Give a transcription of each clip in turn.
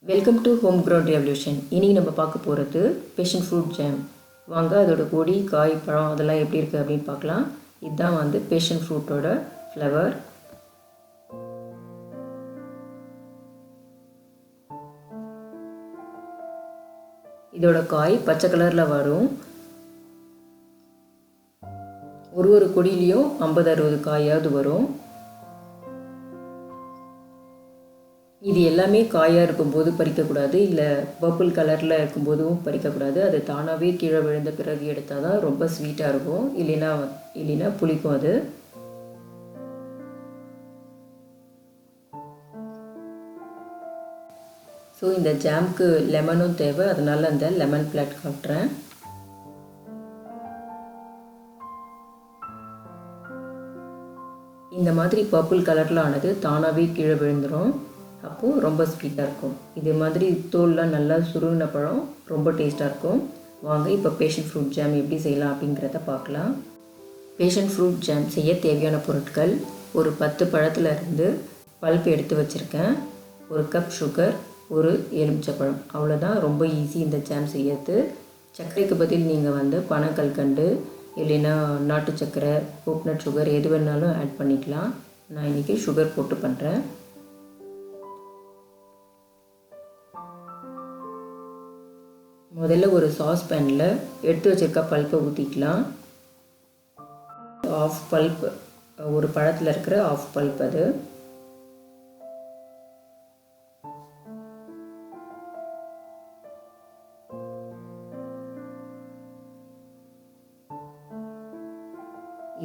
Welcome to home ground revolution. இன்றைக்கி நம்ம பார்க்க போகிறது பேஷன் ஃப்ரூட் ஜாம். வாங்க அதோட கொடி, காய், பழம் அதெல்லாம் எப்படி இருக்குது அப்படின்னு பார்க்கலாம். இதுதான் வந்து பேஷன் ஃப்ரூட்டோட ஃப்ளவர். இதோட காய் பச்சை கலரில் வரும். ஒரு கொடியிலையும் 50-60 காயாவது வரும். இது எல்லாமே காயாக இருக்கும்போது பறிக்கக்கூடாது, இல்லை பர்பிள் கலரில் இருக்கும்போதும் பறிக்கக்கூடாது. அது தானாகவே கீழே விழுந்த பிறகு எடுத்தால் தான் ரொம்ப ஸ்வீட்டாக இருக்கும், இல்லைன்னா புளிக்கும் அது. ஸோ இந்த ஜாமுக்கு லெமனும் தேவை, அதனால் அந்த லெமன் பிளாட் காட்டுறேன். இந்த மாதிரி பர்பிள் கலரில் ஆனது தானாகவே கீழே விழுந்துடும். அப்போது ரொம்ப ஸ்வீட்டாக இருக்கும். இது மாதிரி தோல்லாம் நல்லா சுருங்கின பழம் ரொம்ப டேஸ்ட்டாக இருக்கும். வாங்க இப்போ பேஷன் ஃப்ரூட் ஜாம் எப்படி செய்யலாம் அப்படிங்கிறத பார்க்கலாம். பேஷன் ஃப்ரூட் ஜாம் செய்ய தேவையான பொருட்கள்: ஒரு 10 பழத்தில் இருந்து பல்ப் எடுத்து வச்சுருக்கேன், 1 கப் சுகர், 1 எலுமிச்சப்பழம். அவ்வளோதான், ரொம்ப ஈஸி இந்த ஜாம் செய்யறது. சர்க்கரைக்கு பதில் நீங்கள் வந்து பனக்கல்கண்டு இல்லைன்னா நாட்டு சர்க்கரை, கோக்னட் சுகர் எது வேணாலும் ஆட் பண்ணிக்கலாம். நான் இன்றைக்கி சுகர் போட்டு பண்ணுறேன். முதல்ல ஒரு சாஸ் பேனில் எடுத்து வச்சுருக்க பல்ப்பை ஊற்றிக்கலாம். ஆஃப் பல்ப், ஒரு பழத்தில் இருக்கிற ஆஃப் பல்ப் அது.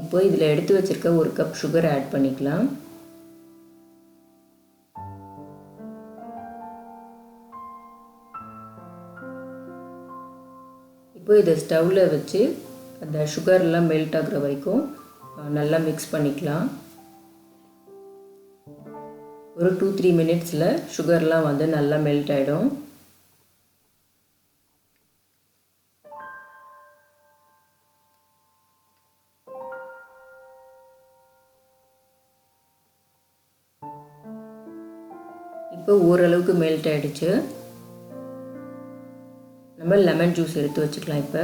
இப்போ இதில் எடுத்து வச்சுருக்க 1 கப் சுகர் ஆட் பண்ணிக்கலாம். இப்போ இதை ஸ்டவ்வில் வச்சு அந்த சுகர்லாம் மெல்ட் ஆகுற வரைக்கும் நல்லா மிக்ஸ் பண்ணிக்கலாம். ஒரு 2-3 மினிட்ஸில் சுகர்லாம் வந்து நல்லா மெல்ட் ஆகிடும். இப்போ ஓரளவுக்கு மெல்ட் ஆகிடுச்சு. நம்ம லெமன் ஜூஸ் எடுத்து வச்சுக்கலாம். இப்போ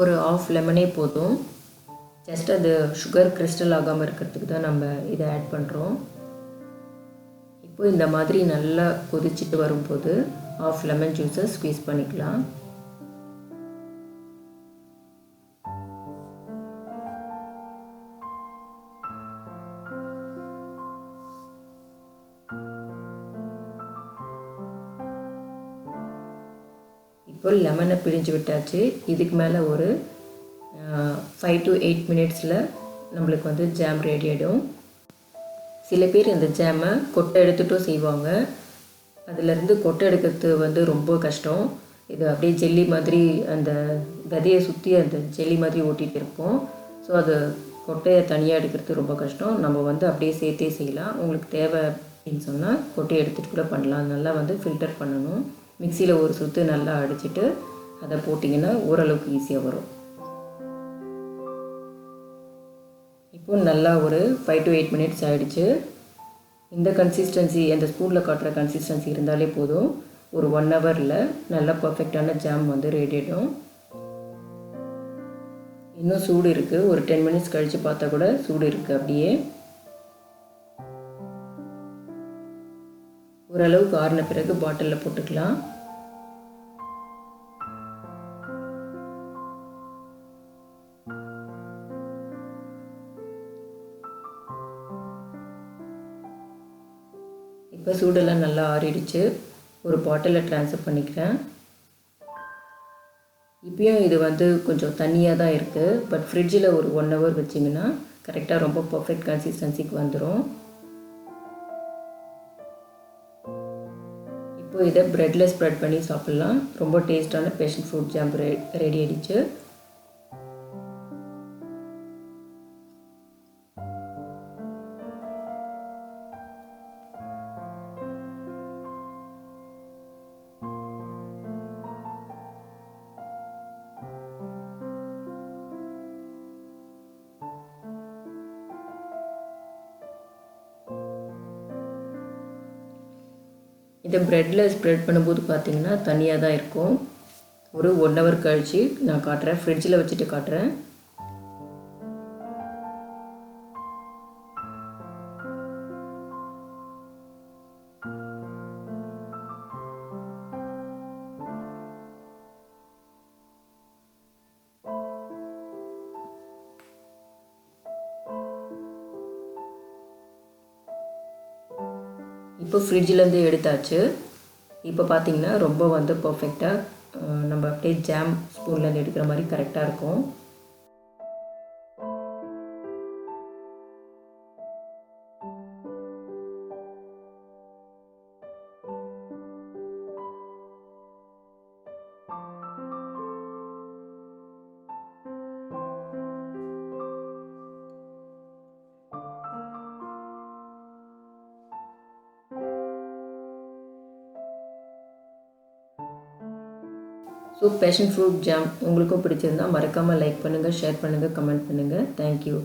ஒரு ஆஃப் லெமனே போதும். ஜஸ்ட் அது சுகர் கிறிஸ்டல் ஆகாமல் இருக்கிறதுக்கு தான் நம்ம இதை ஆட் பண்ணுறோம். இப்போ இந்த மாதிரி நல்லா கொதிச்சுட்டு வரும்போது ஆஃப் லெமன் ஜூஸை ஸ்குவீஸ் பண்ணிக்கலாம். இப்போ லெமனை பிழிஞ்சு விட்டாச்சு. இதுக்கு மேலே ஒரு 5 to 8 மினிட்ஸில் நம்மளுக்கு வந்து ஜாம் ரெடி ஆகிடும். சில பேர் இந்த ஜாமை கொட்டை எடுத்துகிட்டும் செய்வாங்க. அதிலேருந்து கொட்டை எடுக்கிறது வந்து ரொம்ப கஷ்டம். இது அப்படியே ஜெல்லி மாதிரி அந்த கதையை சுற்றி அந்த ஜெல்லி மாதிரி ஓட்டிகிட்டு இருக்கும். ஸோ அது கொட்டையை தனியாக எடுக்கிறது ரொம்ப கஷ்டம். நம்ம வந்து அப்படியே சேர்த்தே செய்யலாம். உங்களுக்கு தேவை அப்படின்னு சொன்னால் கொட்டையை எடுத்துகிட்டு கூட பண்ணலாம். நல்லா வந்து ஃபில்டர் பண்ணணும். மிக்சியில் ஒரு சுற்று நல்லா அடிச்சுட்டு அதை போட்டிங்கன்னா ஓரளவுக்கு ஈஸியாக வரும். இப்போ நல்லா ஒரு 5 to 8 மினிட்ஸ் ஆகிடுச்சு. இந்த கன்சிஸ்டன்சி, அந்த ஸ்பூனில் காட்டுற கன்சிஸ்டன்சி இருந்தாலே போதும். ஒரு 1 ஹவரில் நல்லா பர்ஃபெக்டான ஜாம் வந்து ரெடி ஆகிடும். இன்னும் சூடு இருக்குது. ஒரு 10 மினிட்ஸ் கழித்து பார்த்தா கூட சூடு இருக்குது. அப்படியே ஓரளவுக்கு ஆறின பிறகு பாட்டிலில் போட்டுக்கலாம். இப்போ சூடெல்லாம் நல்லா ஆறிடுச்சு. ஒரு பாட்டிலில் ட்ரான்ஸ்ஃபர் பண்ணிக்கிறேன். இப்பயும் இது வந்து கொஞ்சம் தண்ணியாக தான் இருக்குது. பட் ஃப்ரிட்ஜில் ஒரு 1 ஹவர் வச்சிங்கன்னா கரெக்டாக ரொம்ப பர்ஃபெக்ட் கன்சிஸ்டன்சிக்கு வந்துடும். இப்போ இதை ப்ரெட்டில் ஸ்ப்ரெட் பண்ணி சாப்பிட்லாம். ரொம்ப டேஸ்டான பேஷன் ஃப்ரூட் ஜாம் ரெடி ஆகிடுச்சு. இதை ப்ரெட்டில் ஸ்ப்ரெட் பண்ணும்போது பார்த்திங்கன்னா தனியாக தான் இருக்கும். ஒரு 1 ஹவர் கழித்து நான் காட்டுறேன், ஃப்ரிட்ஜில் வச்சுட்டு காட்டுறேன். இப்போ ஃப்ரிட்ஜிலேருந்து எடுத்தாச்சு. இப்போ பார்த்திங்கன்னா ரொம்ப வந்து பர்ஃபெக்டாக நம்ம அப்படியே ஜாம் ஸ்பூன்லேருந்து எடுக்கிற மாதிரி கரெக்டாக இருக்கும். ஸோ பேஷன் ஃப்ரூட் ஜாம் உங்களுக்கும் பிடிச்சிருந்தால் மறக்காமல் லைக் பண்ணுங்கள், ஷேர் பண்ணுங்கள், கமெண்ட் பண்ணுங்கள். தேங்க்யூ.